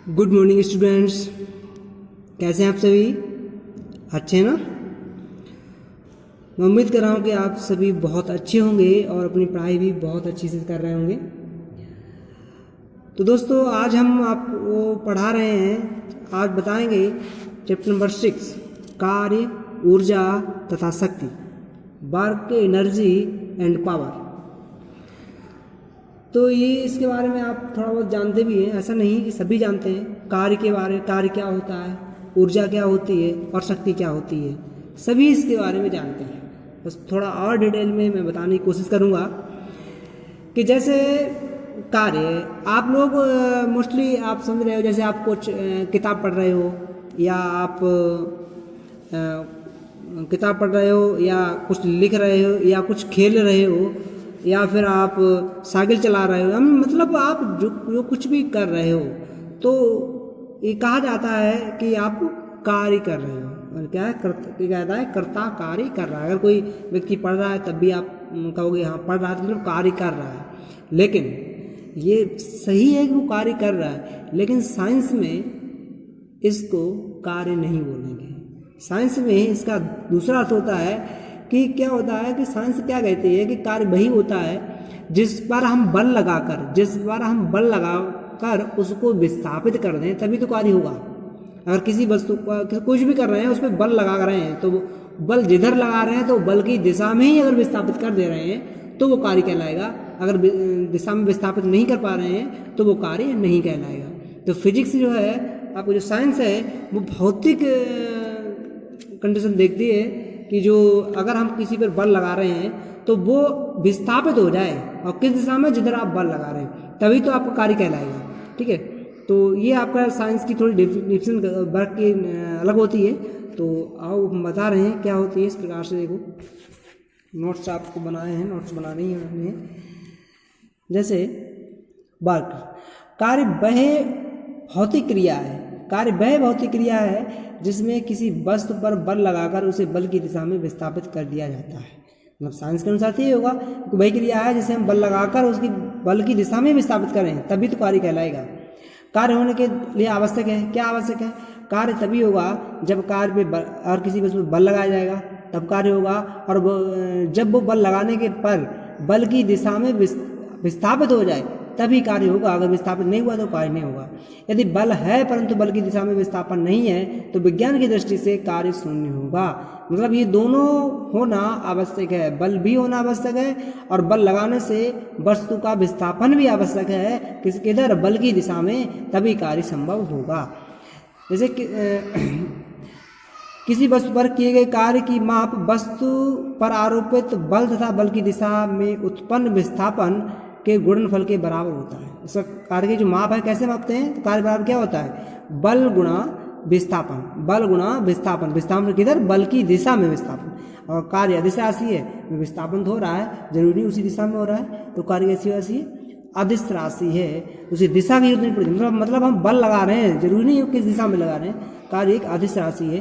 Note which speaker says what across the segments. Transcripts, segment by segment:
Speaker 1: Good morning students, कैसे हैं आप सभी? अच्छे हैं ना? मैं उम्मीद कर रहा हूँ कि आप सभी बहुत अच्छे होंगे और अपनी पढ़ाई भी बहुत अच्छी से कर रहे होंगे। तो दोस्तों, आज हम आपको पढ़ा रहे हैं, आज बताएंगे चैप्टर नंबर 6 कार्य, ऊर्जा तथा शक्ति, वर्क, एनर्जी एंड पावर। तो ये इसके बारे में आप थोड़ा बहुत जानते भी हैं, ऐसा नहीं कि सभी जानते हैं। कार्य के बारे, कार्य क्या होता है, ऊर्जा क्या होती है और शक्ति क्या होती है, सभी इसके बारे में जानते हैं। बस थोड़ा और डिटेल में मैं बताने की कोशिश करूँगा कि जैसे कार्य आप लोग मोस्टली आप समझ रहे हो, जैसे आप कुछ किताब पढ़ रहे हो या आप किताब पढ़ रहे हो या कुछ लिख रहे हो या कुछ खेल रहे हो या फिर आप साइकिल चला रहे हो, मतलब आप जो कुछ भी कर रहे हो तो ये कहा जाता है कि आप कार्य कर रहे हो। और क्या है, कहता है कर्ता कार्य कर रहा है। अगर कोई व्यक्ति पढ़ रहा है तब भी आप कहोगे हाँ पढ़ रहा है, मतलब कार्य कर रहा है। लेकिन ये सही है कि वो कार्य कर रहा है, लेकिन साइंस में इसको कार्य नहीं बोलेंगे। साइंस में इसका दूसरा अर्थ होता है कि क्या होता है कि साइंस क्या कहती है कि कार्य वही होता है जिस पर हम बल लगाकर उसको विस्थापित कर दें, तभी तो कार्य होगा। अगर किसी वस्तु का कुछ भी कर रहे हैं, उस पर बल लगा रहे हैं, तो बल जिधर लगा रहे हैं तो बल की दिशा में ही अगर विस्थापित कर दे रहे हैं तो वो कार्य कहलाएगा। अगर दिशा में विस्थापित नहीं कर पा रहे हैं तो वो कार्य नहीं कहलाएगा। तो फिजिक्स जो है, आपको जो साइंस है, वो भौतिक कंडीशन देखती है कि जो अगर हम किसी पर बल लगा रहे हैं तो वो विस्थापित हो जाए, और किस दिशा में, जिधर आप बल लगा रहे हैं, तभी तो आपका कार्य कहलाएगा। ठीक है, तो ये आपका साइंस की थोड़ी डिफिनेशन वर्क की अलग होती है। तो आओ हम बता रहे हैं क्या होती है। इस प्रकार से देखो, नोट्स आपको बनाए हैं, नोट्स बनाने ही हैं। जैसे वर्क, कार्य वह भौतिक क्रिया है, कार्य वह भौतिक क्रिया है जिसमें किसी वस्तु पर बल लगाकर उसे बल की दिशा में विस्थापित कर दिया जाता है। मतलब साइंस के अनुसार ये होगा कि वही क्रिया है जिसे हम बल लगाकर उसकी बल की दिशा में विस्थापित करें, तभी तो कार्य कहलाएगा। कार्य होने के लिए आवश्यक है, क्या आवश्यक है? कार्य तभी होगा जब कार्य पे और किसी वस्तु पर बल लगाया जाएगा तब कार्य होगा, और जब वो बल लगाने के पर बल की दिशा में विस्थापित हो जाए तभी कार्य होगा। अगर विस्थापित नहीं हुआ तो कार्य नहीं होगा। यदि बल है परंतु बल की दिशा में विस्थापन नहीं है तो विज्ञान की दृष्टि से कार्य शून्य होगा। मतलब ये दोनों होना आवश्यक है, बल भी होना आवश्यक है और बल लगाने से वस्तु का विस्थापन भी आवश्यक है। किधर? बल की दिशा में, तभी कार्य संभव होगा। जैसे किसी वस्तु पर किए गए कार्य की माप वस्तु पर आरोपित बल तथा बल की दिशा में उत्पन्न विस्थापन के गुणनफल के बराबर होता है। इसका कार्य की जो माप है, कैसे मापते हैं? तो कार्य बराबर क्या होता है? बल गुणा विस्थापन, बल गुणा विस्थापन। विस्थापन किधर? बल की दिशा में विस्थापन। और कार्य अदिश राशि है, विस्थापन हो रहा है, जरूरी उसी दिशा में हो रहा है, तो कार्य कैसी राशि है? अदिश राशि है, उसी दिशा की जरूरत नहीं पड़ती। मतलब हम बल लगा रहे हैं, जरूरी नहीं किस दिशा में लगा रहे हैं, कार्य एक अदिश राशि है।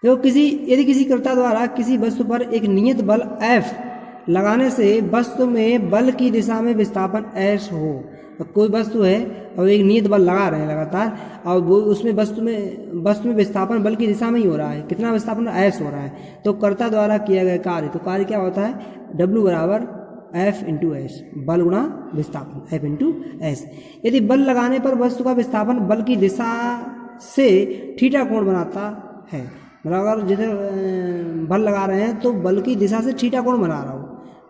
Speaker 1: तो यदि किसी कर्ता द्वारा किसी वस्तु पर एक नियत बल F लगाने से वस्तु में बल की दिशा में विस्थापन S हो, तो कोई वस्तु है और एक नियत बल लगा रहे हैं लगातार, और वो उसमें वस्तु में विस्थापन बल की दिशा में ही हो रहा है। कितना विस्थापन? S हो रहा है। तो कर्ता द्वारा किया गया कार्य, तो कार्य क्या होता है? W बराबर F इंटू एस, बल गुणा विस्थापन, F इंटू एस। यदि बल लगाने पर वस्तु का विस्थापन बल की दिशा से थीटा कोण बनाता है, मतलब अगर जिधर बल लगा रहे हैं तो बल की दिशा से थीटा कोण बना रहा हो,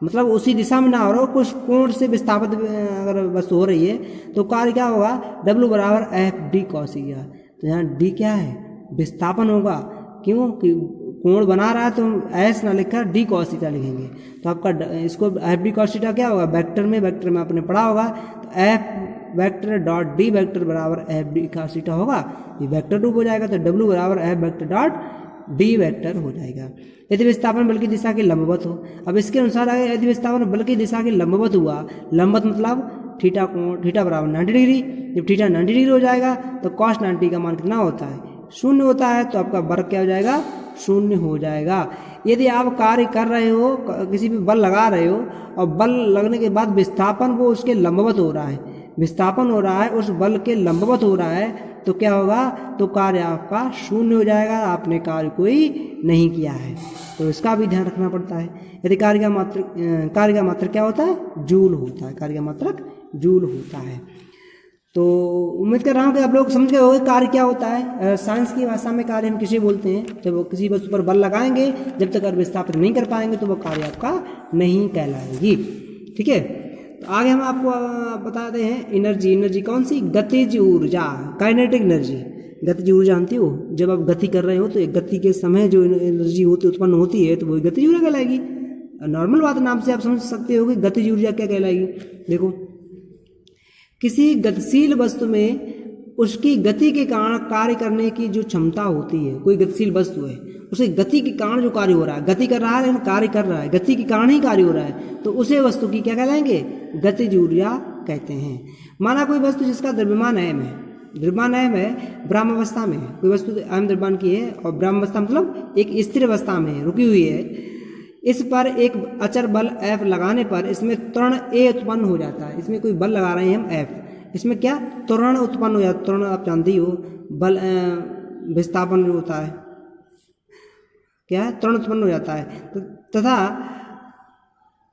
Speaker 1: मतलब उसी दिशा में ना हो रहा हो, कुछ कोण से विस्थापित अगर वस्तु हो रही है, तो कार्य क्या होगा? W बराबर F डी कॉस थीटा। तो यहाँ D क्या है? विस्थापन होगा। क्यों? कि कोण बना रहा है तो S ना लिखकर D कॉस थीटा लिखेंगे। तो आपका इसको F डी कॉस थीटा क्या होगा? वेक्टर में आपने पढ़ा होगा, तो F vector dot D vector बराबर F डी कॉस थीटा होगा। ये वेक्टर रूप हो जाएगा, तो W बराबर F vector dot D vector हो जाएगा। यदि विस्थापन बल की दिशा के लंबवत हो, अब इसके अनुसार आगे, यदि विस्थापन बल की दिशा के लंबवत हुआ, लंबवत मतलब थीटा कोण, थीटा बराबर 90 डिग्री। जब थीटा 90 डिग्री हो जाएगा तो कॉस 90 का मान कितना होता है? 0 होता है। तो आपका वर्ग क्या हो जाएगा? 0 हो जाएगा। यदि आप कार्य कर रहे हो, किसी भी बल लगा रहे हो और बल लगने के बाद विस्थापन वो उसके लंबवत हो रहा है, विस्थापन हो रहा है उस बल के लंबवत हो रहा है तो क्या होगा, तो कार्य आपका शून्य हो जाएगा, आपने कार्य कोई नहीं किया है। तो इसका भी ध्यान रखना पड़ता है। यदि कार्य का मात्रक क्या होता है, जूल होता है, कार्य का मात्रक जूल होता है। तो उम्मीद कर रहा हूँ कि आप लोग समझ गए होंगे कार्य क्या होता है। साइंस की भाषा में कार्य हम किसे बोलते हैं, जब वो किसी वस्तु पर बल लगाएंगे जब तक विस्थापित नहीं कर पाएंगे तो वो कार्य आपका नहीं कहलाएगी। ठीक है, तो आगे हम आपको बताते हैं एनर्जी। एनर्जी कौन सी, गतिज ऊर्जा, काइनेटिक एनर्जी। गतिज ऊर्जा जानती हो, जब आप गति कर रहे हो तो एक गति के समय जो एनर्जी होती उत्पन्न होती है तो वो गतिज ऊर्जा कहलाएगी। नॉर्मल बात नाम से आप समझ सकते हो कि गतिज ऊर्जा क्या कहलाएगी। देखो, किसी गतिशील वस्तु में उसकी गति के कारण कार्य करने की जो क्षमता होती है, कोई गतिशील वस्तु है उसे गति के कारण जो कार्य हो रहा है, गति कर रहा है लेकिन कार्य कर रहा है, गति के कारण ही कार्य हो रहा है, तो उसे वस्तु की क्या कहलाएंगे, गतिज ऊर्जा कहते हैं। माना कोई वस्तु जिसका द्रव्यमान m है, द्रव्यमान m है, ब्रह्मावस्था में है, कोई वस्तु m द्रव्यमान की है और ब्रह्मावस्था मतलब एक स्थिर अवस्था में है, रुकी हुई है, इस पर एक अचर बल F लगाने पर इसमें त्वरण A उत्पन्न हो जाता है। इसमें कोई बल लगा रहे हैं हम F, इसमें क्या त्वरण उत्पन्न हो जाता है। त्वरण आप जानते ही हो, बल विस्थापन जो होता है क्या है, त्वरण उत्पन्न हो जाता है। तथा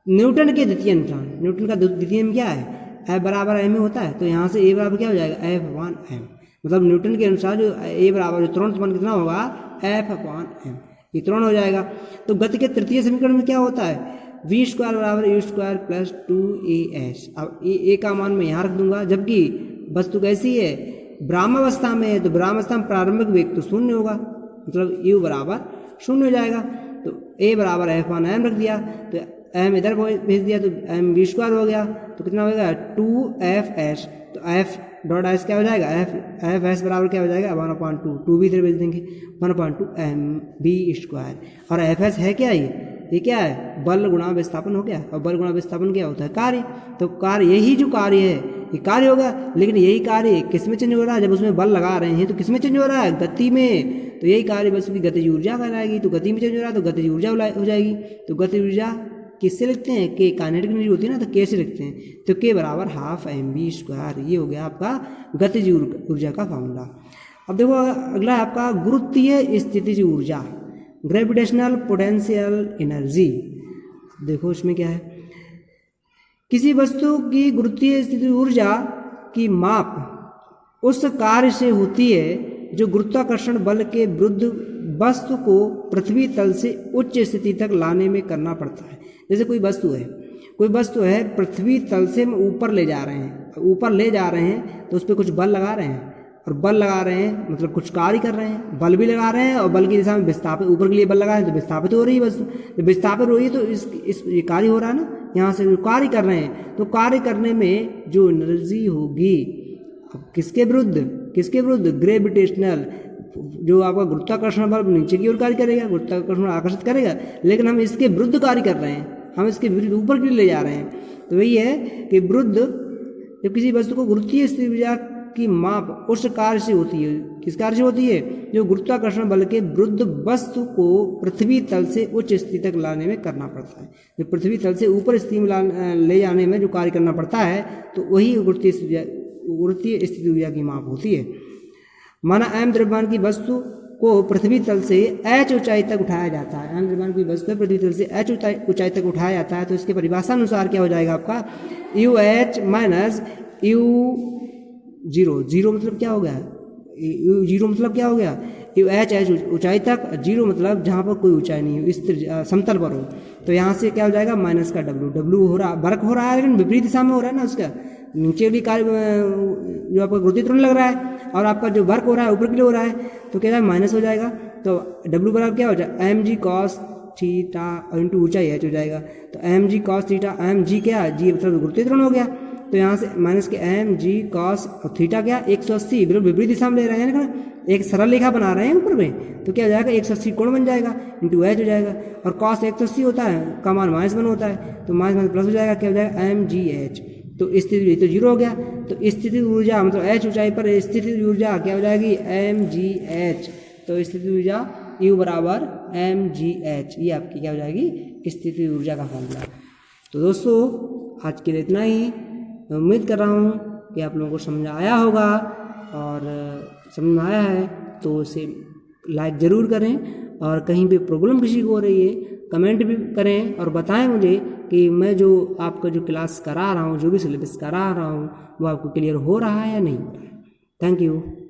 Speaker 1: न्यूटन के द्वितीय अनुसार, न्यूटन का द्वितीय नियम क्या है, F बराबर m होता है, तो यहाँ से A बराबर क्या हो जाएगा, F/m। मतलब न्यूटन के अनुसार जो A बराबर जो त्वरण उत्पन्न कितना होगा, F/m, ये त्वरण हो जाएगा। तो गति के तृतीय समीकरण में क्या होता है, v² बराबर u² प्लस 2as। अब a का मान मैं यहाँ रख दूंगा, जबकि वस्तु कैसी है, ब्रह्मावस्था में है, तो ब्रह्मावस्था में प्रारंभिक वेग तो शून्य होगा, मतलब u बराबर शून्य हो जाएगा। तो a बराबर F/m रख दिया, तो m इधर भेज दिया तो m v² हो गया, तो कितना हो जाएगा 2fs। तो f.s क्या हो जाएगा, f(s) बराबर क्या हो जाएगा 1/2, 2 भी इधर भेज देंगे, 1/2 mv²। और fs है क्या, ये क्या है, बल गुणा विस्थापन हो गया। और बल गुणा विस्थापन क्या होता है, कार्य। तो कार्य, यही जो कार्य है ये कार्य होगा, लेकिन यही कार्य किस में चेंज हो रहा है, जब उसमें बल लगा रहे हैं तो किस में चेंज हो रहा है, गति में। तो यही कार्य वस्तु की गतिज ऊर्जा कहलाएगी। तो गति में चेंज हो रहा है तो गतिज ऊर्जा हो जाएगी। तो गतिज ऊर्जा किससे लिखते हैं, के काइनेटिक एनर्जी होती है ना, तो के से लिखते हैं। तो के बराबर 1/2 mv²। ये हो गया आपका गतिज ऊर्जा का फॉर्मूला। अब देखो अगला है आपका गुरुत्वीय स्थितिज ऊर्जा, ग्रेविटेशनल पोटेंशियल एनर्जी। देखो इसमें क्या है, किसी वस्तु की गुरुत्वीय स्थितिज ऊर्जा की माप उस कार्य से होती है जो गुरुत्वाकर्षण बल के विरुद्ध वस्तु को पृथ्वी तल से उच्च स्थिति तक लाने में करना पड़ता है। जैसे कोई वस्तु है पृथ्वी तल से ऊपर ले जा रहे हैं, तो उस पर कुछ बल लगा रहे हैं, और बल लगा रहे हैं मतलब कुछ कार्य कर रहे हैं, बल भी लगा रहे हैं और बल की दिशा में विस्थापित, ऊपर के लिए बल लगा रहे हैं तो विस्थापित हो रही है वस्तु। जब विस्थापित हो रही है तो ये कार्य हो रहा है ना, यहाँ से जो कार्य कर रहे हैं, तो कार्य करने में जो एनर्जी होगी किसके विरुद्ध, ग्रेविटेशनल, जो आपका गुरुत्वाकर्षण बल नीचे की ओर कार्य करेगा, गुरुत्वाकर्षण आकर्षित करेगा, लेकिन हम इसके विरुद्ध कार्य कर रहे हैं, हम इसके विरुद्ध ऊपर की ओर ले जा रहे हैं। तो वही है कि विरुद्ध, जब किसी वस्तु को गुरुत्वीय स्थितिज ऊर्जा की माप उस कार्य से होती है, किस कार्य से होती है, जो गुरुत्वाकर्षण बल के विरुद्ध वस्तु को पृथ्वी तल से उच्च स्थिति तक लाने में करना पड़ता है। जो पृथ्वी तल से ऊपर स्थिति में ले जाने में जो कार्य करना पड़ता है, तो वही गुरुत्वीय स्थितिज ऊर्जा की माप होती है। माना m द्रव्यमान की वस्तु को पृथ्वी तल से h ऊंचाई तक उठाया जाता है, m द्रव्यमान की वस्तु पृथ्वी तल से h ऊंचाई तक उठाया जाता है, तो इसके परिभाषा अनुसार क्या हो जाएगा आपका, UH माइनस U0। जीरो मतलब क्या हो गया, U0 मतलब क्या हो गया, UH ऊंचाई तक, 0 मतलब जहाँ पर कोई ऊंचाई नहीं हो, इस समतल पर हो। तो यहाँ से क्या हो जाएगा, माइनस का W हो रहा, वर्क हो रहा है लेकिन विपरीत दिशा में हो रहा है ना, उसका नीचे भी कार्य जो आपका गुरुत्वीय त्वरण लग रहा है और आपका जो वर्क हो रहा है ऊपर के लिए हो रहा है, तो क्या है माइनस हो जाएगा। तो W बराबर क्या हो जाएगा, mg cos थीटा इंटू ऊंचाई h हो जाएगा। तो mg cos थीटा, mg क्या, g मतलब गुरुत्वीय त्वरण हो गया, तो यहाँ से माइनस के mg cos और थीटा क्या 180, बिल्कुल विपरीत दिशा में ले रहे हैं ना, एक सरल रेखा बना रहे हैं ऊपर में, तो क्या हो जाएगा 180 कोण बन जाएगा, इंटू h हो जाएगा। और cos 180 होता है का मान -1 होता है, तो माइनस प्लस हो जाएगा, क्या हो जाएगा mgh। तो स्थिति तो 0 हो गया। तो स्थिति ऊर्जा मतलब h ऊंचाई पर स्थिति ऊर्जा क्या हो जाएगी, mgh। तो स्थिति ऊर्जा U बराबर mgh, ये आपकी क्या हो जाएगी, स्थिति ऊर्जा का फॉर्मूला। तो दोस्तों आज के लिए इतना ही। मैं उम्मीद कर रहा हूँ कि आप लोगों को समझ आया होगा, और समझ में आया है तो उसे लाइक ज़रूर करें, और कहीं भी प्रॉब्लम किसी को हो रही है कमेंट भी करें और बताएं मुझे कि मैं जो आपका जो क्लास करा रहा हूँ, जो भी सिलेबस करा रहा हूँ वो आपको क्लियर हो रहा है या नहीं हो रहा है। Thank you.